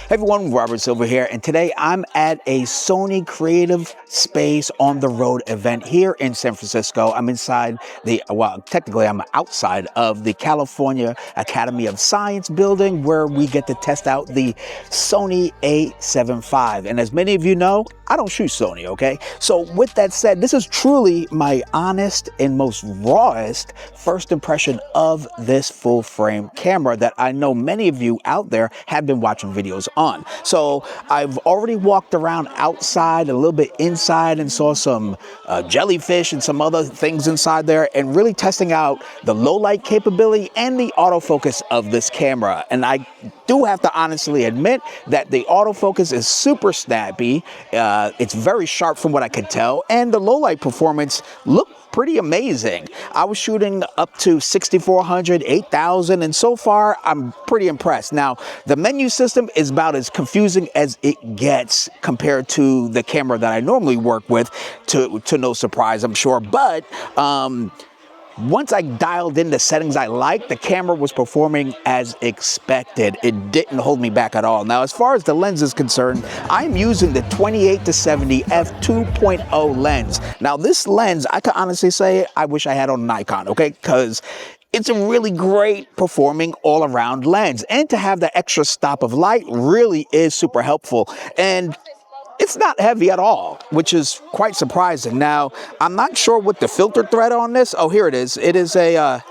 Hey everyone, Robert Silver here, and today I'm at a Sony Creative Space on the road event here in San Francisco. I'm inside technically I'm outside of the California Academy of Science building where we get to test out the Sony A7V. And as many of you know, I don't shoot Sony, okay? So with that said, this is truly my honest and most rawest first impression of this full frame camera that I know many of you out there have been watching videos on. So I've already walked around outside, a little bit inside, and saw some jellyfish and some other things inside there, and really testing out the low light capability and the autofocus of this camera. And I do have to honestly admit that the autofocus is super snappy. It's very sharp from what I could tell, and the low light performance looked pretty amazing. I was shooting up to 6400, 8000, and so far I'm pretty impressed. Now, the menu system is about as confusing as it gets compared to the camera that I normally work with, to no surprise, I'm sure. But once I dialed in the settings I liked, the camera was performing as expected. It didn't hold me back at all. Now, as far as the lens is concerned, I'm using the 28-70 f2.0 lens. Now, this lens, I can honestly say I wish I had on Nikon, okay? Because it's a really great performing all-around lens. And to have the extra stop of light really is super helpful. And it's not heavy at all, which is quite surprising. Now, I'm not sure what the filter thread on this. Oh, here it is. It is a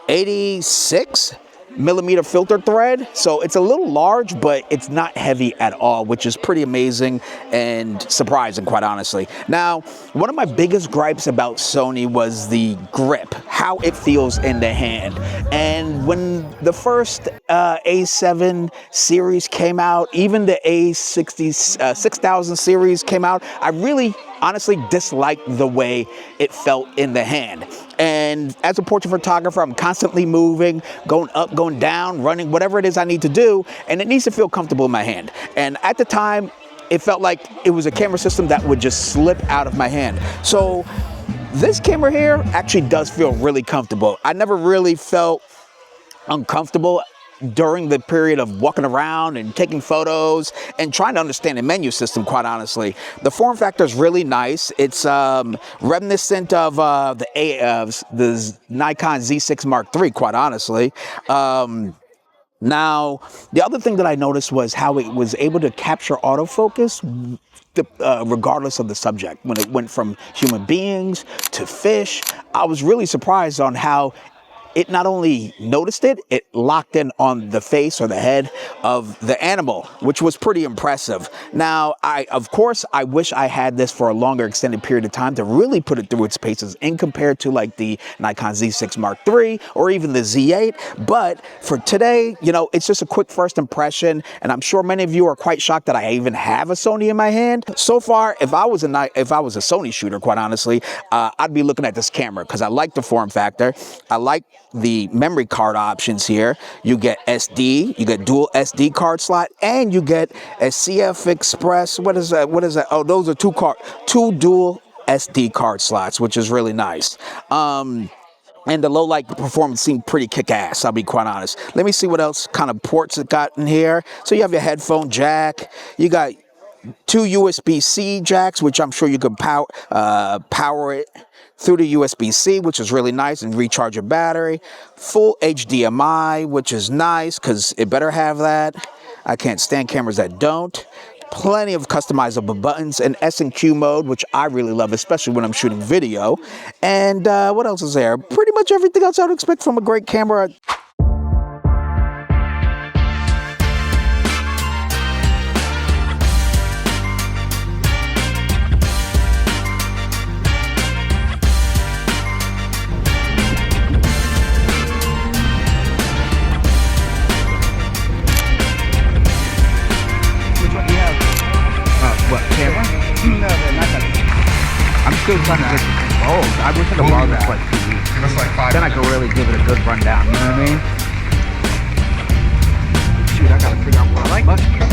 86 millimeter filter thread. So it's a little large, but it's not heavy at all, which is pretty amazing and surprising, quite honestly. Now, one of my biggest gripes about Sony was the grip, how it feels in the hand. And when the first A7 series came out, even the A6000 series came out, I really honestly disliked the way it felt in the hand. And as a portrait photographer, I'm constantly moving, going up, going down, running, whatever it is I need to do, and it needs to feel comfortable in my hand. And at the time, it felt like it was a camera system that would just slip out of my hand. So this camera here actually does feel really comfortable. I never really felt uncomfortable during the period of walking around and taking photos and trying to understand the menu system, quite honestly. The form factor is really nice. It's reminiscent of the Nikon Z6 Mark III, quite honestly. Now, the other thing that I noticed was how it was able to capture autofocus regardless of the subject. When it went from human beings to fish, I was really surprised on how it not only noticed it, it locked in on the face or the head of the animal, which was pretty impressive. Now, of course, I wish I had this for a longer extended period of time to really put it through its paces in compared to like the Nikon Z6 Mark III or even the Z8. But for today, you know, it's just a quick first impression. And I'm sure many of you are quite shocked that I even have a Sony in my hand. So far, if I was a Sony shooter, quite honestly, I'd be looking at this camera because I like the form factor. I like the memory card options here. You get SD, you get dual SD card slot, and you get a CF Express. What is that? Oh, those are two dual SD card slots, which is really nice. And the low light performance seemed pretty kick-ass, I'll be quite honest. Let me see what else kind of ports it got in here. So you have your headphone jack. You got two USB-C jacks, which I'm sure you can power it through the USB-C, which is really nice, and recharge your battery. Full HDMI, which is nice because it better have that. I can't stand cameras that don't. Plenty of customizable buttons, and S&Q mode, which I really love, especially when I'm shooting video. And what else is there? Pretty much everything else I would expect from a great camera. still trying to get gold. I wish I could borrow this for like 2 weeks. Give us like 5 Then I could really give it a good rundown, you know what I mean? Shoot, I gotta figure out what I like.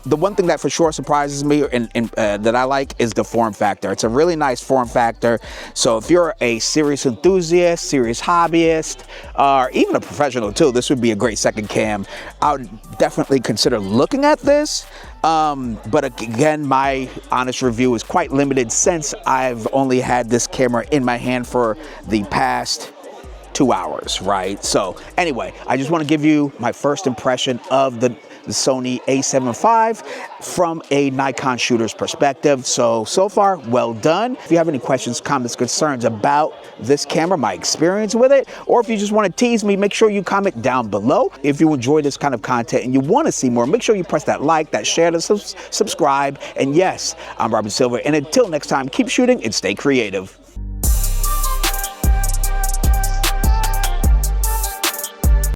the one thing that for sure surprises me and that I like is the form factor. It's a really nice form factor. So if you're a serious enthusiast, serious hobbyist, or even a professional too, this would be a great second cam. I would definitely consider looking at this. But again, my honest review is quite limited since I've only had this camera in my hand for the past 2 hours, right? So anyway, I just want to give you my first impression of the Sony A7V from a Nikon shooter's perspective. So far, well done. If you have any questions, comments, concerns about this camera, my experience with it, or if you just want to tease me, make sure you comment down below. If you enjoy this kind of content and you want to see more, make sure you press that like, that share, that subscribe. And yes, I'm Robert Silver. And until next time, keep shooting and stay creative.